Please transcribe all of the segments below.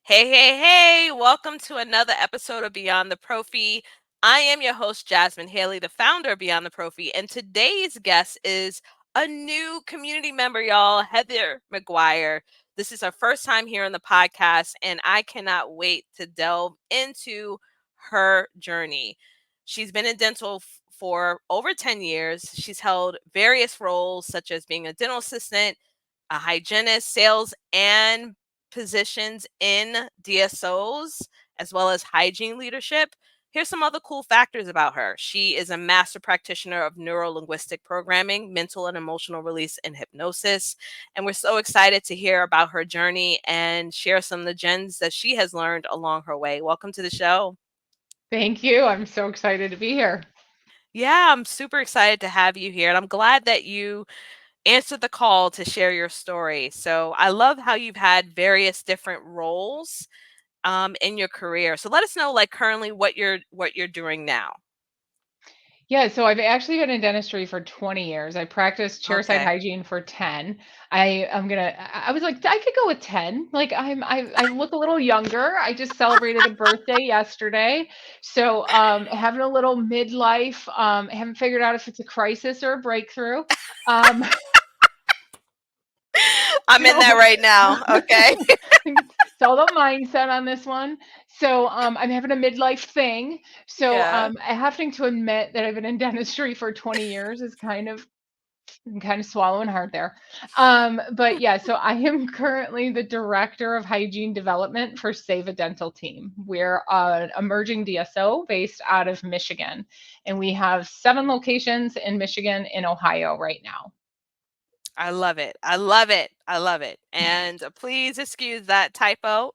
Hey, hey, hey, welcome to another episode of Beyond the Prophy. I am your host, Jasmin Haley, the founder of Beyond the Prophy, and today's guest is a new community member, y'all, Heather McGuire. This is her first time here on the podcast, and I cannot wait to delve into her journey. She's been in dental for over 10 years. She's held various roles, such as being a dental assistant, a hygienist, sales, and positions in DSOs, as well as hygiene leadership. Here's some other cool factors about her. She is a master practitioner of neuro-linguistic programming, mental and emotional release, and hypnosis. And we're so excited to hear about her journey and share some of the gems that she has learned along her way. Welcome to the show. Thank you. I'm so excited to be here. Yeah, I'm super excited to have you here. And I'm glad that you answered the call to share your story. So I love how you've had various different roles in your career. So let us know, like, currently what you're doing now. Yeah, so I've actually been in dentistry for 20 years. I practiced chairside Okay. hygiene for 10. I was like, I could go with 10. Like I look a little younger. I just celebrated a birthday yesterday. So having a little midlife, I haven't figured out if it's a crisis or a breakthrough. Um I'm in that so right now. Okay. it's all the mindset on this one. So I'm having a midlife thing. So Yeah. having to admit that I've been in dentistry for 20 years is I'm kind of swallowing hard there. But yeah, so I am currently the director of hygiene development for Save a Dental Team. We're an emerging DSO based out of Michigan, and we have 7 locations in Michigan and Ohio right now. I love it. I love it. I love it. And please excuse that typo.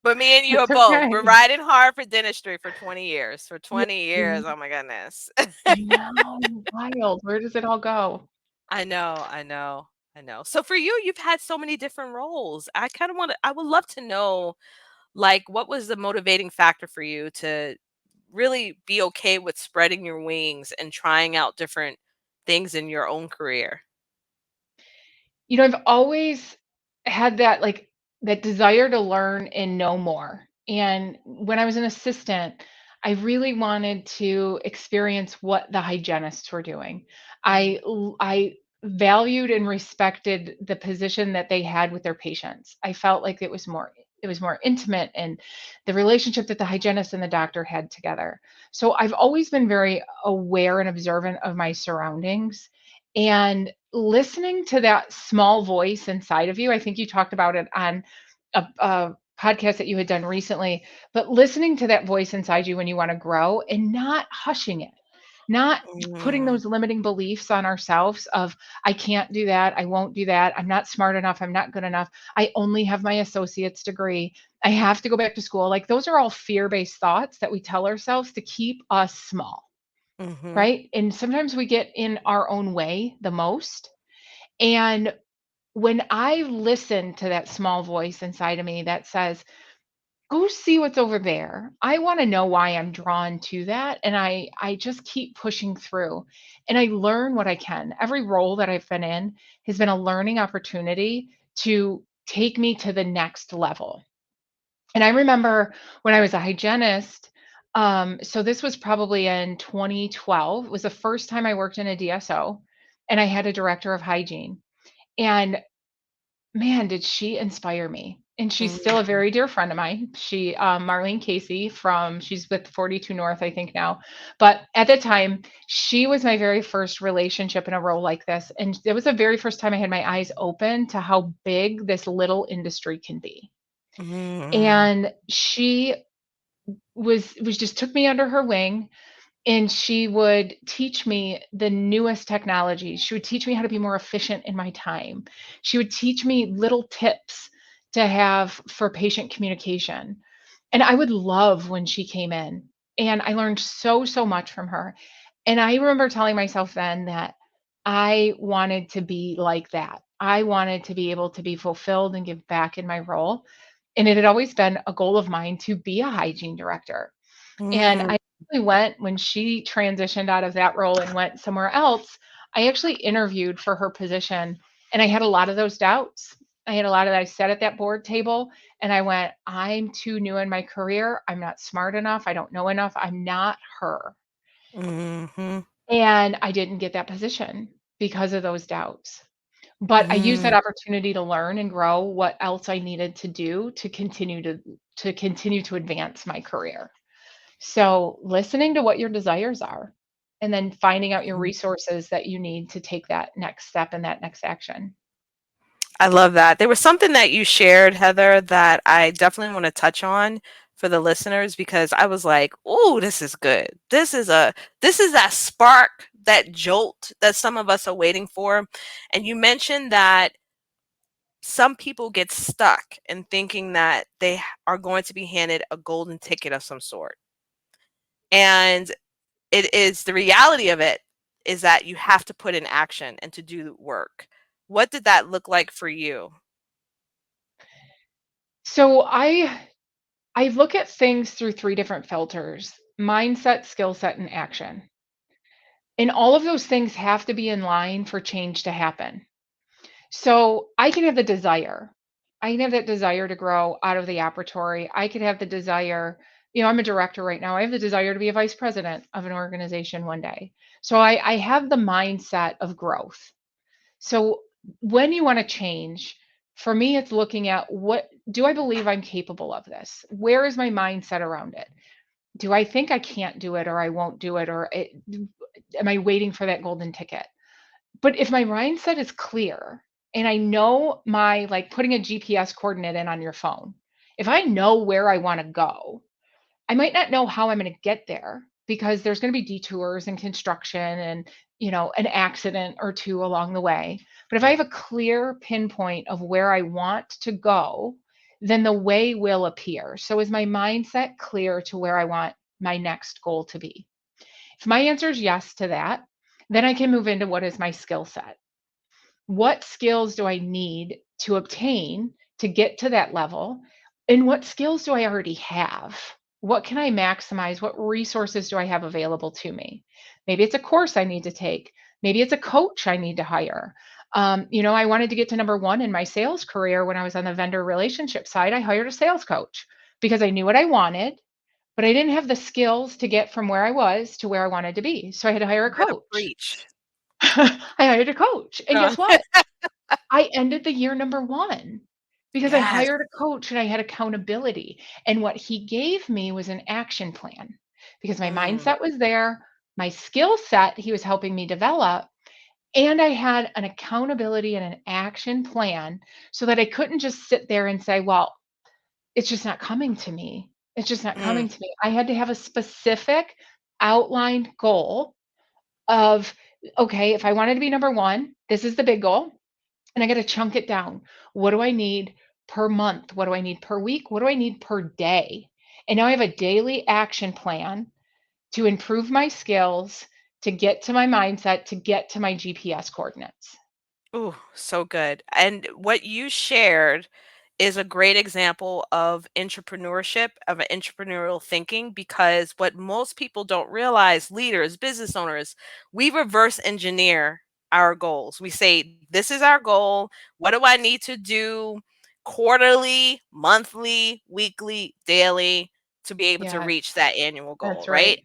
But me and you are That's both. We're okay. riding hard for dentistry for 20 years. For Yeah. 20 years. Oh my goodness. I know. Wild. Where does it all go? I know, I know, I know. So for you, you've had so many different roles. I would love to know, like, what was the motivating factor for you to really be okay with spreading your wings and trying out different things in your own career? I've always had that desire to learn and know more. And when I was an assistant, I really wanted to experience what the hygienists were doing. Mhm. I valued and respected the position that they had with their patients. I felt like it was more intimate and the relationship that the hygienist and the doctor had together. So I've always been very aware and observant of my surroundings, and listening to that small voice inside of you. I think you talked about it on a podcast that you had done recently, but listening to that voice inside you when you want to grow and not hushing it, not putting Mm, those limiting beliefs on ourselves of, I can't do that, I won't do that, I'm not smart enough, I'm not good enough, I only have my associate's degree, I have to go back to school. Like, those are all fear-based thoughts that we tell ourselves to keep us small, mhm. right? And sometimes we get in our own way the most. And when I listen to that small voice inside of me that says, go see what's over there, I want to know why I'm drawn to that. And I just keep pushing through and I learn what I can. Every role that I've been in has been a learning opportunity to take me to the next level. And I remember when I was a hygienist, so this was probably in 2012. It was the first time I worked in a DSO, and I had a director of hygiene. And man, did she inspire me. And she's still a Mhm. very dear friend of mine. Marlene Casey she's with 42 North, I think now. But at the time, she was my very first relationship in a role like this. And it was the very first time I had my eyes open to how big this little industry can be. Mhm. And she was just took me under her wing, and she would teach me the newest technologies. She would teach me how to be more efficient in my time. She would teach me little tips to have for patient communication. And I would love when she came in, and I learned so much from her. And I remember telling myself then that I wanted to be like that. I wanted to be able to be fulfilled and give back in my role. And it had always been a goal of mine to be a hygiene director. And Mm. I actually went when she transitioned out of that role and went somewhere else. I actually interviewed for her position, and I had a lot of those doubts. I had a lot of that. I sat at that board table and I went, I'm too new in my career. I'm not smart enough. I don't know enough. I'm not her. Mhm. And I didn't get that position because of those doubts. But I used that Mm. opportunity to learn and grow what else I needed to do to continue to advance my career. So, listening to what your desires are and then finding out your Mhm. resources that you need to take that next step and that next action. I love that. There was something that you shared, Heather, that I definitely want to touch on for the listeners because I was like, "Ooh, this is good. This is that spark, that jolt that some of us are waiting for." And you mentioned that some people get stuck in thinking that are going to be handed a golden ticket of some sort. And it is the reality of it is that you have to put in action and to do the work. What did that look like for you? So, I look at things through 3 different filters: mindset, skill set, and action. And all of those things have to be in line for change to happen. So I can have the desire. I can have that desire to grow out of the operatory. I could have the desire, I'm a director right now. I have the desire to be a vice president of an organization one day. So I have the mindset of growth. So when you want to change, for me, it's looking at, what do I believe I'm capable of this? Where is my mindset around it? Do I think I can't do it, or I won't do it, or am I waiting for that golden ticket? But if my mindset is clear and I know like putting a GPS coordinate in on your phone, if I know where I want to go, I might not know how I'm going to get there because there's going to be detours and construction and, an accident or two along the way. But if I have a clear pinpoint of where I want to go, then the way will appear. So is my mindset clear to where I want my next goal to be? If my answer is yes to that, then I can move into what is my skill set. What skills do I need to obtain to get to that level? And what skills do I already have? What can I maximize? What resources do I have available to me? Maybe it's a course I need to take. Maybe it's a coach I need to hire. I wanted to get to number one in my sales career when I was on the vendor relationship side. I hired a sales coach because I knew what I wanted, but I didn't have the skills to get from where I was to where I wanted to be. So I had to hire a You better coach. preach. I hired a coach. And Uh, guess what? I ended the year number 1 because I yes. hired a coach and I had accountability. And what he gave me was an action plan because my Mm, mindset was there, my skill set he was helping me develop, and I had an accountability and an action plan so that I couldn't just sit there and say, well, it's just not coming to me. It's just not mm, coming to me. I had to have a specific outlined goal of, okay, if I wanted to be number 1, this is the big goal. And I got to chunk it down. What do I need per month? What do I need per week? What do I need per day? And now I have a daily action plan to improve my skills, to get to my mindset, to get to my GPS coordinates. ooh, so good. And what you shared is a great example of entrepreneurship, of entrepreneurial thinking, because what most people don't realize, leaders, business owners, we reverse engineer our goals. We say, this is our goal. What do I need to do quarterly, monthly, weekly, daily to be able to Yes, reach that annual goal, that's right? right.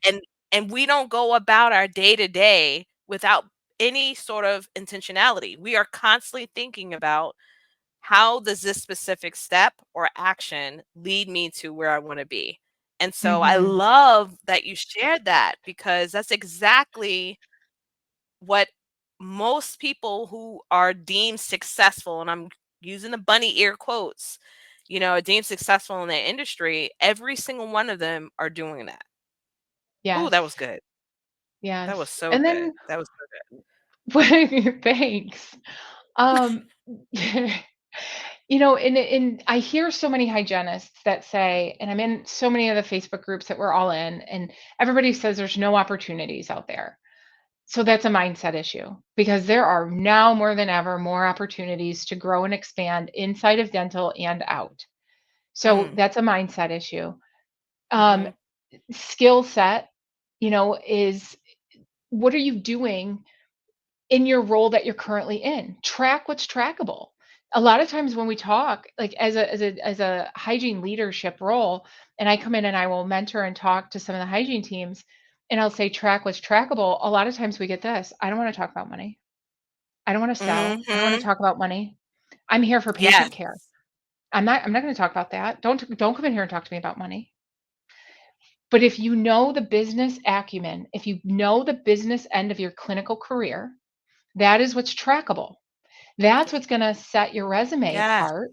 And we don't go about our day to day without any sort of intentionality. We are constantly thinking about, how does this specific step or action lead me to where I want to be? And so I Hmm. love that you shared that because that's exactly what most people who are deemed successful, and I'm using the bunny ear quotes, are deemed successful in their industry, every single one of them are doing that. Ooh, that was Yes, good. That was yes. so And good. then, That was so good. thanks. Um, and I hear so many hygienists that say, and I'm in so many of the Facebook groups that we're all in, and everybody says there's no opportunities out there. So that's a mindset issue because there are now more than ever more opportunities to grow and expand inside of dental and out. So Mm, that's a mindset issue. Um, mhm, skill set, is, what are you doing in your role that you're currently in? Track what's trackable. a lot of times when we talk, like as a hygiene leadership role, and I come in and I will mentor and talk to some of the hygiene teams, and I'll say track what's trackable. A lot of times we get this: I don't want to talk about money. I don't want to sell. I don't want to Mhm. talk about money. I'm here for Yes. patient care. I'm not going to talk about that. Don't come in here and talk to me about money. But if you know the business acumen, if you know the business end of your clinical career, that is what's trackable. That's what's gonna set your resume Yes. apart.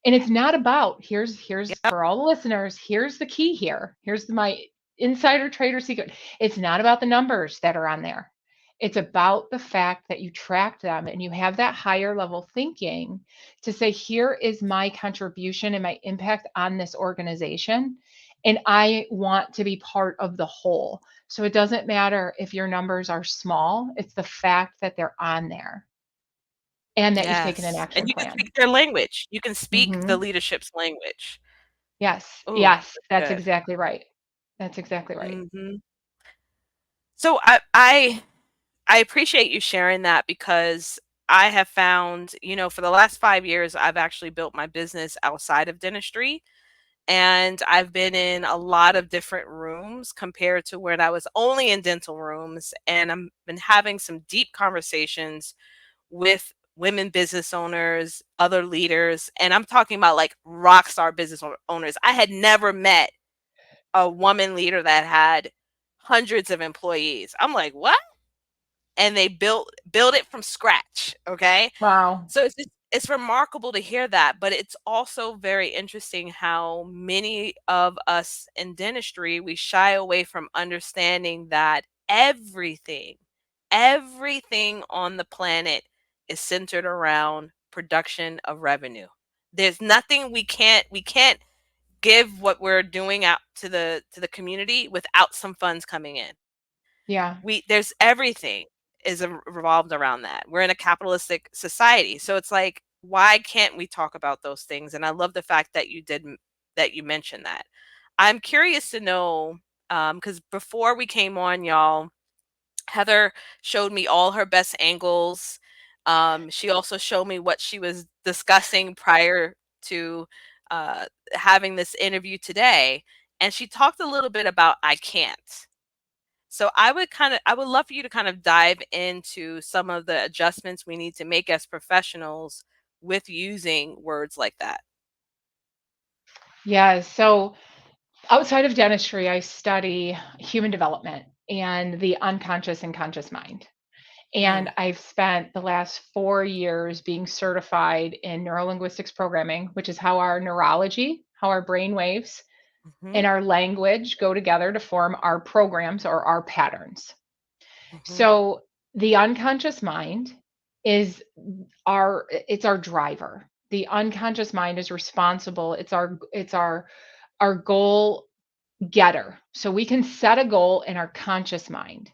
And it's not about here's Yep. for all the listeners, here's the key here. Here's my insider trader secret. It's not about the numbers that are on there. It's about the fact that you track them and you have that higher level thinking to say, here is my contribution and my impact on this organization. And I want to be part of the whole. So it doesn't matter if your numbers are small, it's the fact that they're on there and that you've taken an Yes. And action you can plan. speak their language. You can speak the Mhm. leadership's language. Yes, Ooh, yes, that's that's good. exactly right. That's exactly right. Mhm. So I appreciate you sharing that because I have found, for the last 5 years, I've actually built my business outside of dentistry, and I've been in a lot of different rooms compared to when I was only in dental rooms, and I'm been having some deep conversations with women business owners, other leaders, and I'm talking about like rock star business owners. I had never met a woman leader that had hundreds of employees. I'm like, "What?" And they build it from scratch, okay? Wow. So it's remarkable to hear that, but it's also very interesting how many of us in dentistry, we shy away from understanding that everything on the planet is centered around production of revenue. There's nothing we can't give what we're doing out to the community without some funds coming in. Yeah. There's everything is revolved around that. We're in a capitalistic society, so it's like, why can't we talk about those things? And I love the fact that that you mentioned that. I'm curious to know, because before we came on, y'all, Heather showed me all her best angles. She also showed me what she was discussing prior to having this interview today, and she talked a little bit about I can't. So I would love for you to kind of dive into some of the adjustments we need to make as professionals with using words like that. Yeah, so outside of dentistry, I study human development and the unconscious and conscious mind. And Mm, I've spent the last 4 years being certified in neurolinguistics programming, which is how our neurology, how our brain waves mhm, and our language go together to form our programs or our patterns. mhm, So the unconscious mind is our driver. The unconscious mind is responsible. It's our goal getter. So we can set a goal in our conscious mind.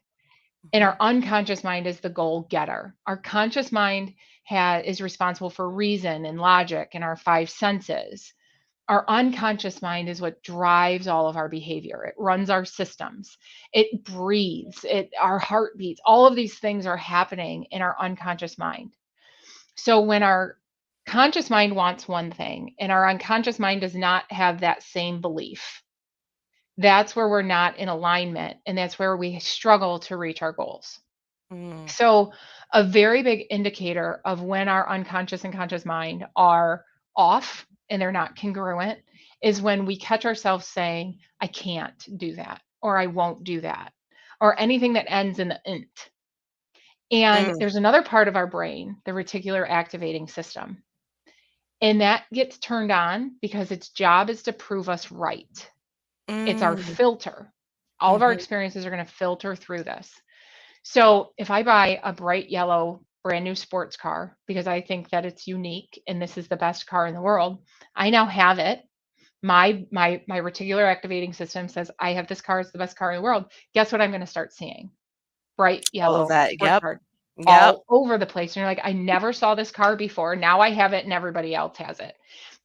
And our mhm, unconscious mind is the goal getter. Our conscious mind is responsible for reason and logic and our five senses. Our unconscious mind is what drives all of our behavior. It runs our systems. It breathes. Our heartbeats. All of these things are happening in our unconscious mind. So when our conscious mind wants one thing and our unconscious mind does not have that same belief, that's where we're not in alignment and that's where we struggle to reach our goals. mm, So, a very big indicator of when our unconscious and conscious mind are off and they're not congruent is when we catch ourselves saying, I can't do that, or I won't do that, or anything that ends in the int. And mm, there's another part of our brain, the reticular activating system, and that gets turned on because its job is to prove us right. It's our mm, filter. All of our mhm, experiences are going to filter through this. So if I buy a bright yellow brand new sports car because I think that it's unique and this is the best car in the world, I now have it. My reticular activating system says I have this car, it's the best car in the world. Guess what I'm going to start seeing? Bright all of yellow that. sports Yep. cars Yep. all over the place. And you're like, I never saw this car before. Now I have it and everybody else has it.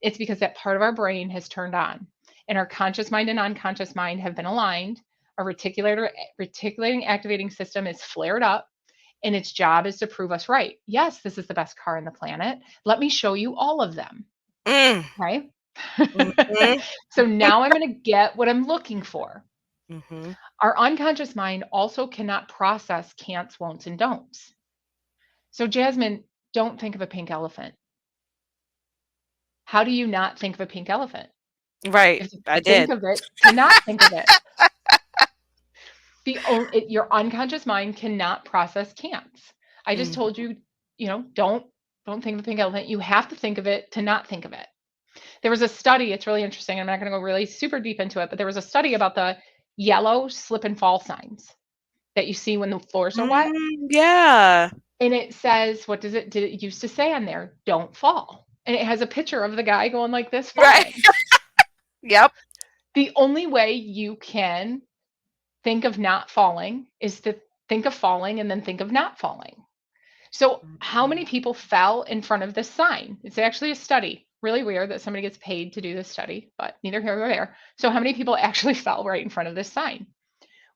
It's because that part of our brain has turned on and our conscious mind and unconscious mind have been aligned. Our reticulating activating system is flared up and its job is to prove us right. Yes, this is the best car on the planet. Let me show you all of them. Mm. Right? Mhm. So now I'm going to get what I'm looking for. Mhm. Our unconscious mind also cannot process can'ts, won'ts, and don'ts. So, Jasmine, don't think of a pink elephant. How do you not think of a pink elephant? Right. You have to I think did. of it to not think of it. Your unconscious mind cannot process can'ts. I just Mhm. told you, don't think of a pink elephant. You have to think of it to not think of it. There was a study, it's really interesting. I'm not going to go really super deep into it, but there was a study about the yellow slip and fall signs that you see when the floors are wet. Yeah. And it says, what did it used to say on there? Don't fall. And it has a picture of the guy going like this Right. falling. Yep. The only way you can think of not falling is to think of falling and then think of not falling. So, how Mhm. many people fell in front of this sign? It's actually a study. Really weird that somebody gets paid to do this study, but neither here nor there. So, how many people actually fell right in front of this sign?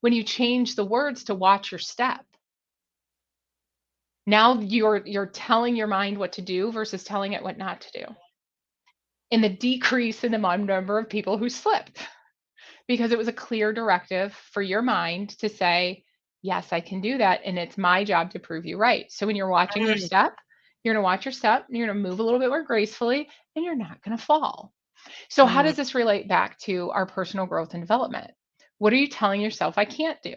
When you change the words to watch your step, now you're telling your mind what to do versus telling it what not to do. And the decrease in the number of people who slipped because it was a clear directive for your mind to say, yes, I can do that. And it's my job to prove you right. So when you're watching your Mm. step, you're going to watch your step and you're going to move a little bit more gracefully and you're not going to fall. So, how Mm. does this relate back to our personal growth and development? What are you telling yourself I can't do?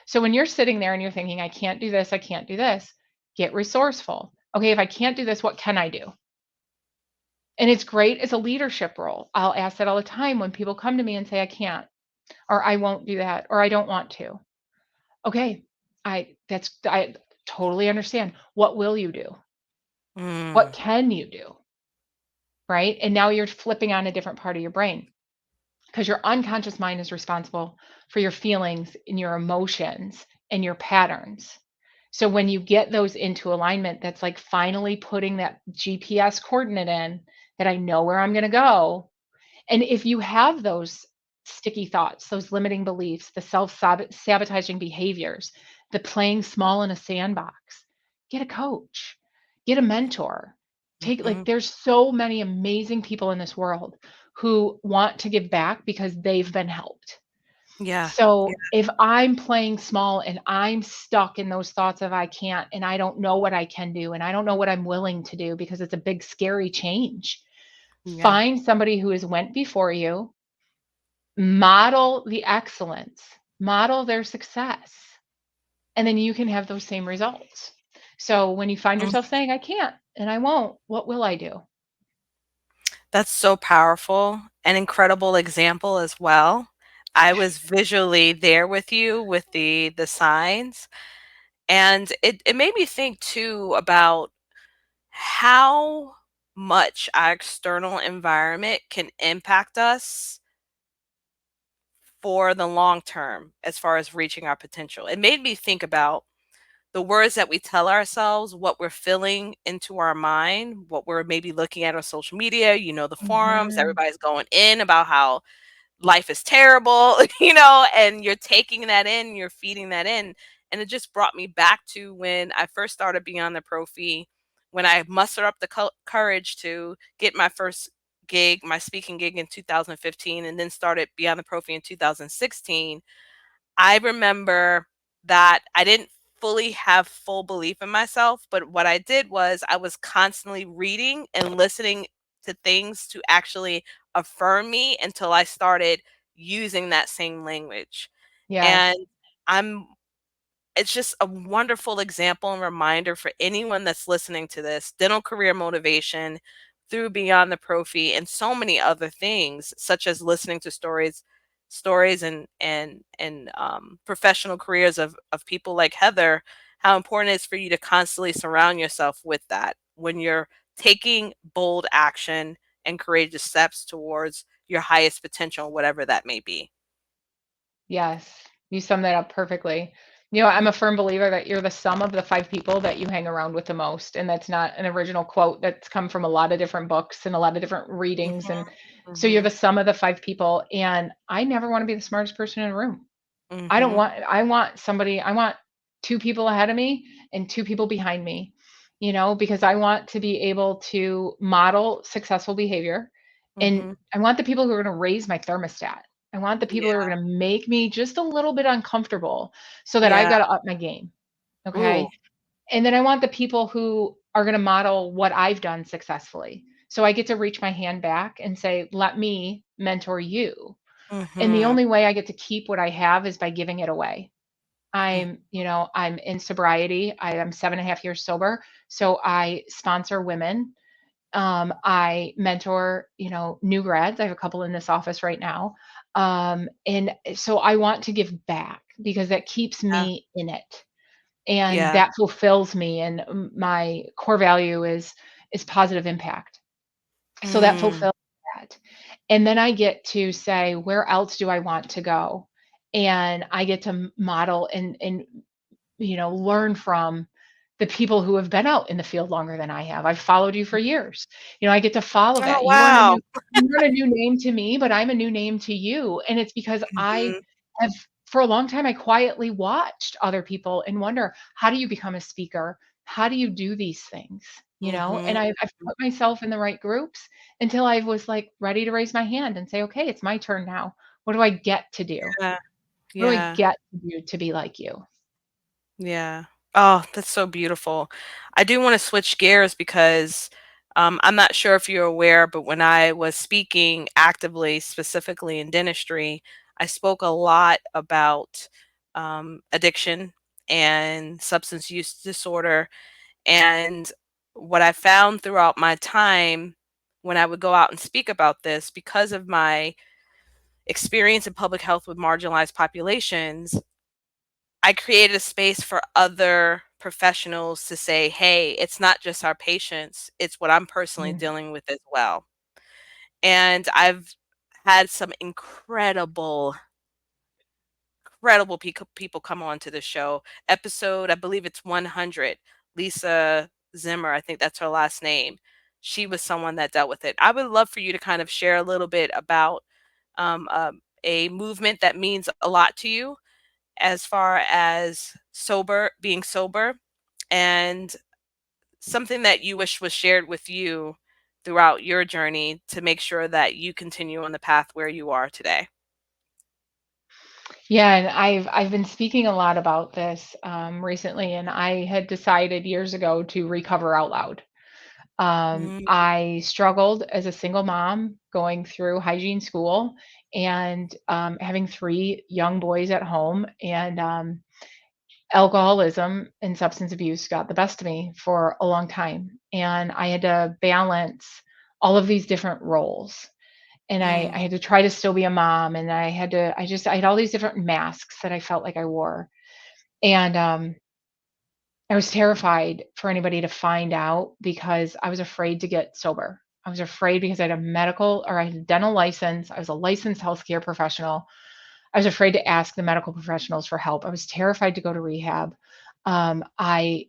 So, when you're sitting there and you're thinking, I can't do this, I can't do this, get resourceful. Okay, if I can't do this, what can I do? And it's great as a leadership role. I'll ask that all the time when people come to me and say, I can't, or I won't do that, or I don't want to. Okay, I totally understand. What will you do? What Mm. can you do? Right? And now you're flipping on a different part of your brain because your unconscious mind is responsible for your feelings and your emotions and your patterns. So when you get those into alignment, that's like finally putting that GPS coordinate in that I know where I'm going to go. And if you have those sticky thoughts, those limiting beliefs, the sabotaging behaviors, the playing small in a sandbox, get a coach, get a mentor. Mhm. There's so many amazing people in this world who want to give back because they've been helped. Yeah. Yeah. So if I'm playing small and I'm stuck in those thoughts of I can't and I don't know what I can do and I don't know what I'm willing to do because it's a big scary change, Yeah. find somebody who has went before you, model the excellence, model their success, and then you can have those same results. So when you find Mm. yourself saying I can't and I won't, what will I do? That's so powerful. An incredible example as well. I was visually there with you with the signs, and it made me think too about how much our external environment can impact us for the long term as far as reaching our potential. It made me think about the words that we tell ourselves, what we're filling into our mind, what we're maybe looking at on social media, the forums, Mhm. everybody's going in about how life is terrible, and you're taking that in, you're feeding that in. And it just brought me back to when I first started Beyond the Prophy, when I mustered up the courage to get my first gig, my speaking gig in 2015, and then started Beyond the Prophy in 2016. I remember that I didn't fully have full belief in myself, but what I did was I was constantly reading and listening to things to actually affirm me until I started using that same language. Yes. And I'm it's just a wonderful example and reminder for anyone that's listening to this dental career motivation through Beyond the Prophy and so many other things, such as listening to stories and professional careers of people like Heather. How important it is for you to constantly surround yourself with that when you're taking bold action and courageous steps towards your highest potential, whatever that may be. Yes. You summed that up perfectly. I'm a firm believer that you're the sum of the 5 people that you hang around with the most, and that's not an original quote. That's come from a lot of different books and a lot of different readings, Mhm, and so you're mhm, the sum of the 5 people, and I never wanna be the smartest person in a room. mhm. I want 2 people ahead of me and 2 people behind me, because I want to be able to model successful behavior, and Mhm. I want the people who are going to raise my thermostat. I want the people who are Yeah. going to make me just a little bit uncomfortable so that I've Yeah. got to up my game. Ooh. Okay. And then I want the people who are going to model what I've done successfully. So I get to reach my hand back and say, let me mentor you. And the Mhm. only way I get to keep what I have is by giving it away. I'm in sobriety. I am 7.5 years sober. So I sponsor women. I mentor, new grads. I have a couple in this office right now. And so I want to give back because that keeps Yeah. me in it, and Yeah. that fulfills me. And my core value is positive impact. So that Mm. fulfills that. And then I get to say, where else do I want to go? And I get to model and learn from the people who have been out in the field longer than I have. I've followed you for years. I get to follow Oh, that. wow. You aren't a new name to me, but I'm a new name to you. And it's because I Mhm. have, for a long time, I quietly watched other people and wonder, how do you become a speaker? How do you do these things? Mhm. And I've put myself in the right groups until I was like ready to raise my hand and say, okay, it's my turn now. What do I get to do? Yeah. What do I Yeah. get to do to be like you? Yeah. Oh, that's so beautiful. I do want to switch gears because I'm not sure if you're aware, but when I was speaking actively, specifically in dentistry, I spoke a lot about addiction and substance use disorder. And what I found throughout my time when I would go out and speak about this, because of my experience in public health with marginalized populations, I created a space for other professionals to say, hey, it's not just our patients, it's what I'm personally Mm. dealing with as well. And I've had some incredible people come on to the show. Episode, I believe it's 100. Lisa Zimmer, I think that's her last name. She was someone that dealt with it. I would love for you to kind of share a little bit about a movement that means a lot to you as far as being sober, and something that you wish was shared with you throughout your journey to make sure that you continue on the path where you are today. Yeah, and I've been speaking a lot about this recently, and I had decided years ago to recover out loud. Mm, I struggled as a single mom going through hygiene school and having 3 young boys at home, and alcoholism and substance abuse got the best of me for a long time, and I had to balance all of these different roles, and I mm, had to try to still be a mom, and I had all these different masks that I felt like I wore. And I was terrified for anybody to find out because I was afraid to get sober. I was afraid because I had a dental license. I was a licensed healthcare professional. I was afraid to ask the medical professionals for help. I was terrified to go to rehab. I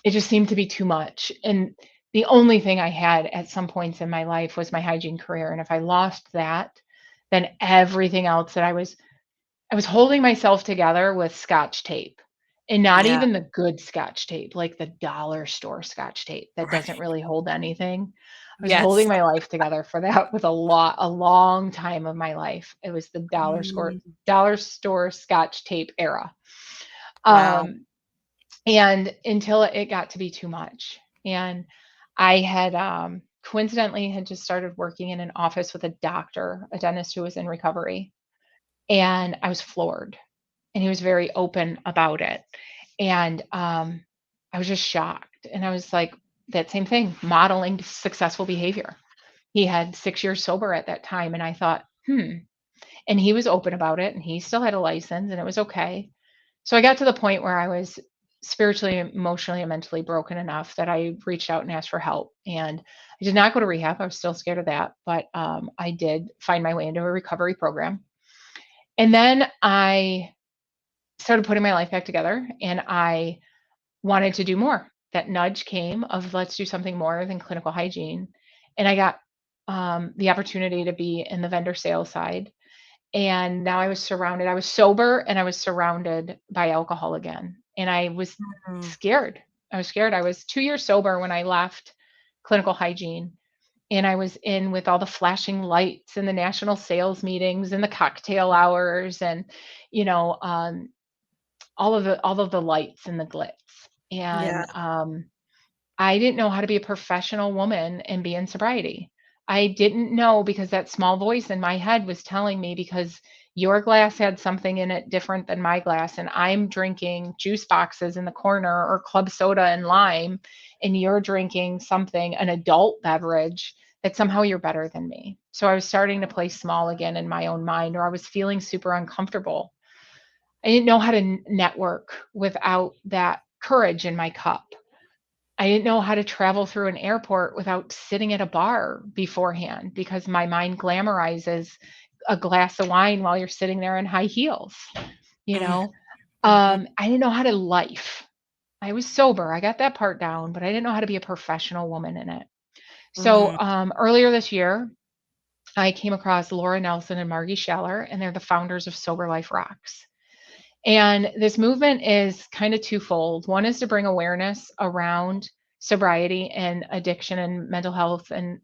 It just seemed to be too much. And the only thing I had at some points in my life was my hygiene career. And if I lost that, then everything else that I was holding myself together with scotch tape, and not yeah, even the good scotch tape, like the dollar store scotch tape that doesn't right. really hold anything. I was holding Yes. my life together for that with a long time of my life. It was the Mm, dollar store scotch tape era. wow. Um, and until it got to be too much. And I had coincidentally had just started working in an office with a dentist who was in recovery, and I was floored, and he was very open about it. And I was just shocked. And I was like, that same thing, modeling successful behavior. He had 6 years sober at that time. And I thought, and he was open about it, and he still had a license, and it was okay. So I got to the point where I was spiritually, emotionally, and mentally broken enough that I reached out and asked for help. And I did not go to rehab. I was still scared of that, but I did find my way into a recovery program. And then I started putting my life back together, and I wanted to do more. That nudge came of, let's do something more than clinical hygiene. And I got the opportunity to be in the vendor sales side. And now I was sober and I was surrounded by alcohol again. And I was Mm. scared. I was scared. I was 2 years sober when I left clinical hygiene. And I was in with all the flashing lights and the national sales meetings and the cocktail hours and, you know, all of the lights and the glitz. Yeah. And I didn't know how to be a professional woman and be in sobriety. I didn't know because that small voice in my head was telling me because your glass had something in it different than my glass, and I'm drinking juice boxes in the corner or club soda and lime, and you're drinking something, an adult beverage, that somehow you're better than me. So I was starting to play small again in my own mind, or I was feeling super uncomfortable. I didn't know how to network without that courage in my cup. I didn't know how to travel through an airport without sitting at a bar beforehand because my mind glamorizes a glass of wine while you're sitting there in high heels, you Mm, know? mhm. I didn't know how to life. I was sober. I got that part down, but I didn't know how to be a professional woman in it. So Mhm. earlier this year, I came across Laura Nelson and Margie Scheller, and they're the founders of Sober Life Rocks. And this movement is kind of twofold. One is to bring awareness around sobriety and addiction and mental health and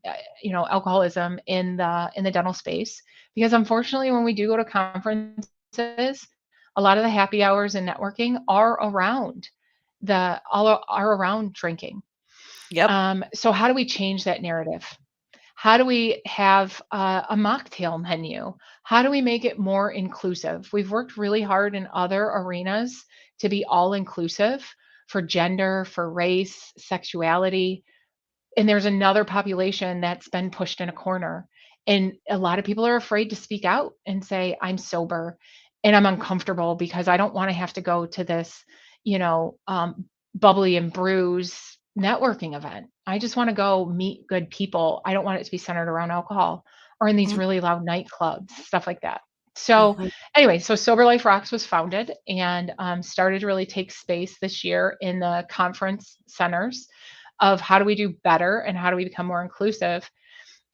alcoholism in the dental space because unfortunately when we do go to conferences, a lot of the happy hours and networking are around drinking. Yep. So how do we change that narrative? How do we have a mocktail menu? How do we make it more inclusive? We've worked really hard in other arenas to be all inclusive for gender, for race, sexuality, and there's another population that's been pushed in a corner. And a lot of people are afraid to speak out and say, I'm sober and I'm uncomfortable because I don't want to have to go to this, you know, bubbly and bruise networking event. I just want to go meet good people. I don't want it to be centered around alcohol or in these Mm, really loud nightclubs, stuff like that. So, mhm. anyway, so Sober Life Rocks was founded and started to really take space this year in the conference centers of how do we do better and how do we become more inclusive.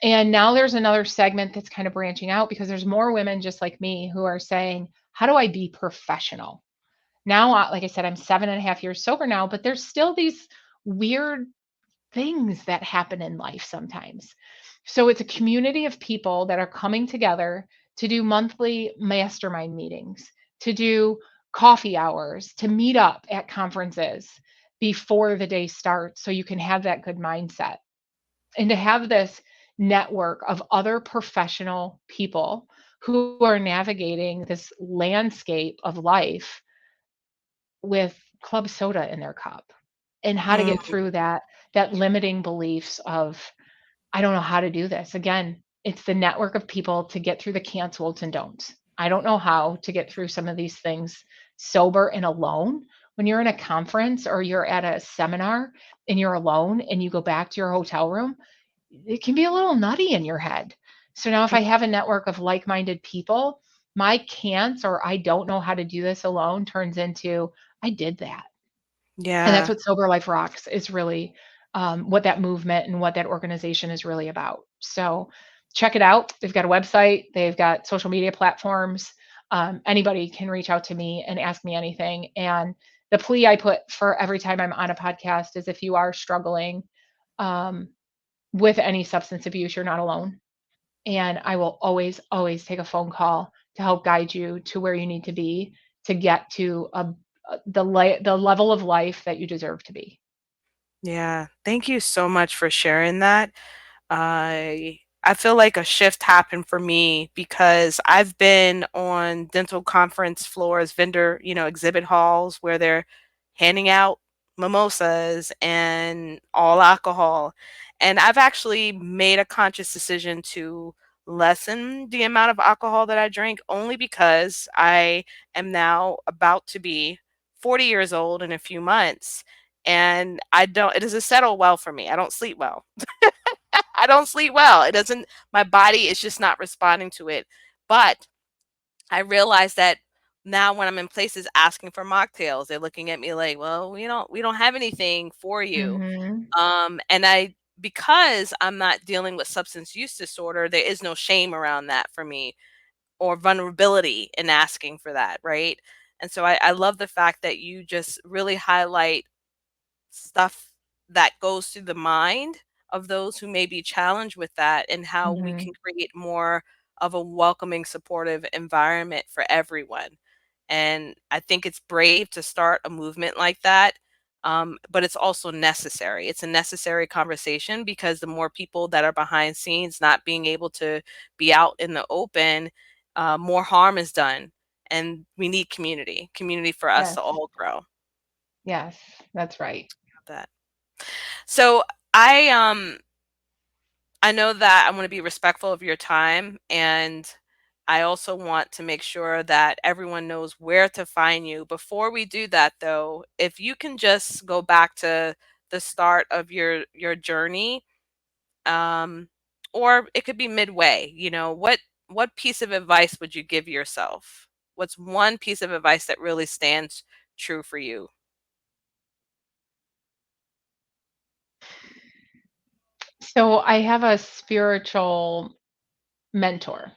And now there's another segment that's kind of branching out because there's more women just like me who are saying, how do I be professional? Now, like I said, I'm 7.5 years sober now, but there's still these weird things that happen in life sometimes. So it's a community of people that are coming together to do monthly mastermind meetings, to do coffee hours, to meet up at conferences before the day starts so you can have that good mindset and to have this network of other professional people who are navigating this landscape of life with club soda in their cup and how to get Mm, through that limiting beliefs of I don't know how to do this. Again, it's the network of people to get through the can'ts, and don'ts. I don't know how to get through some of these things sober and alone. When you're in a conference or you're at a seminar and you're alone and you go back to your hotel room, it can be a little nutty in your head. So now if I have a network of like-minded people, my can'ts or I don't know how to do this alone turns into I did that. And that's yeah. what Sober Life Rocks is really, what that movement and what that organization is really about. So check it out. They've got a website, they've got social media platforms. Anybody can reach out to me and ask me anything. And the plea I put for every time I'm on a podcast is if you are struggling um, with any substance abuse, you're not alone. And I will always, always take a phone call to help guide you to where you need to be to get to the level of life that you deserve to be. Yeah. Thank you so much for sharing that. I feel like a shift happened for me because I've been on dental conference floors, vendor, exhibit halls where they're handing out mimosas and all alcohol. And I've actually made a conscious decision to lessen the amount of alcohol that I drink only because I am now about to be 40 years old in a few months. And it doesn't settle well for me. I don't sleep well. I don't sleep well. It doesn't My body is just not responding to it. But I realize that now when I'm in places asking for mocktails, they're looking at me like, "Well, we don't have anything for you." Mhm. And because I'm not dealing with substance use disorder, there is no shame around that for me. or vulnerability in asking for that, right? And so I love the fact that you just really highlight stuff that goes through the mind of those who may be challenged with that, and how we Mhm. can create more of a welcoming, supportive environment for everyone. And I think it's brave to start a movement like that. But it's also necessary. It's a necessary conversation, because the more people that are behind scenes not being able to be out in the open, more harm is done. And we need community for us to Yes. all grow. Yes, that's right. That. So I um I know that I want to be respectful of your time, and I also want to make sure that everyone knows where to find you. Before we do that though, if you can just go back to the start of your journey, um or it could be midway, what piece of advice would you give yourself? What's one piece of advice that really stands true for you? So I have a spiritual mentor.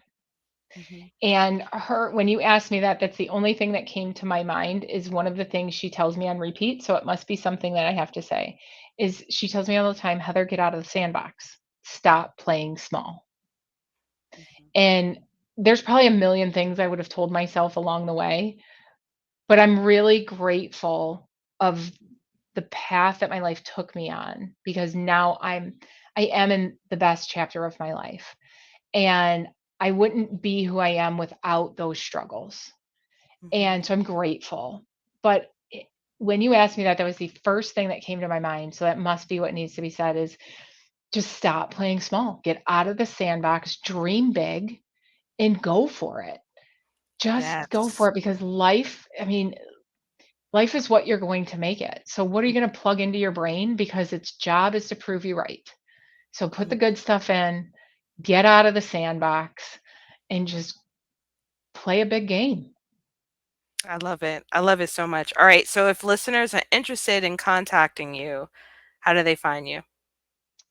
Mhm. And her, when you asked me that, that's the only thing that came to my mind is one of the things she tells me on repeat. So it must be something that I have to say. Is she tells me all the time, Heather, get out of the sandbox. Stop playing small. Mhm. And there's probably a million things I would have told myself along the way, but I'm really grateful of the path that my life took me on, because now I am in the best chapter of my life. And I wouldn't be who I am without those struggles. Mhm. And so I'm grateful. But when you asked me that, that was the first thing that came to my mind. So that must be what needs to be said is just stop playing small. Get out of the sandbox, dream big, and go for it. Just go for Yes. it, because life, I mean, life is what you're going to make it. So what are you going to plug into your brain, because its job is to prove you right. So put the Mhm. good stuff in, get out of the sandbox, and just play a big game. I love it. I love it so much. All right. So if listeners are interested in contacting you, how do they find you?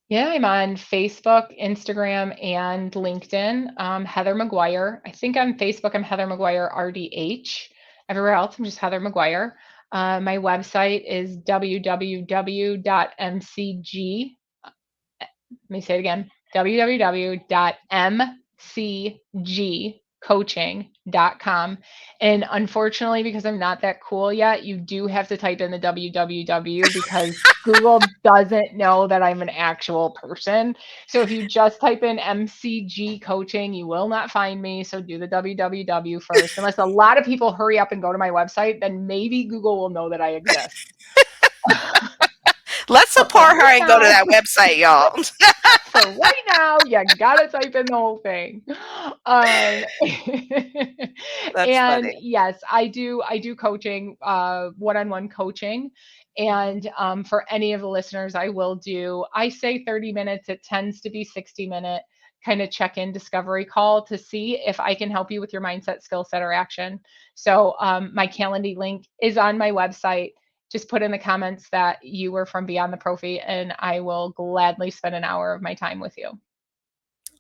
Yeah, I'm on Facebook, Instagram, and LinkedIn. Heather McGuire. I think on Facebook I'm Heather McGuire RDH. Everywhere else I'm just Heather McGuire. My website is www.mcg. Let me say it again, www.mcgcoaching.com. And unfortunately, because I'm not that cool yet, you do have to type in the www, because Google doesn't know that I'm an actual person. So if you just type in MCG coaching, you will not find me. So do the www first. Unless a lot of people hurry up and go to my website, then maybe Google will know that I exist. Let's But for support her right and go to now, that website, y'all. for right now, you gotta type in the whole thing. Um, That's and funny. yes, I do coaching, one-on-one coaching. Mhm. And for any of the listeners, I say 30 minutes, it tends to be 60-minute kind of check-in discovery call to see if I can help you with your mindset, skill set, or action. So my Calendly link is on my website. Just put in the comments that you were from Beyond the Prophy, and I will gladly spend an hour of my time with you.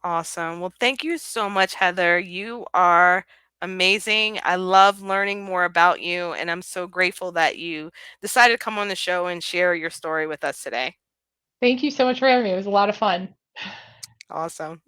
Awesome. Well, thank you so much, Heather. You are amazing. I love learning more about you, and I'm so grateful that you decided to come on the show and share your story with us today. Thank you so much for having me. It was a lot of fun. Awesome.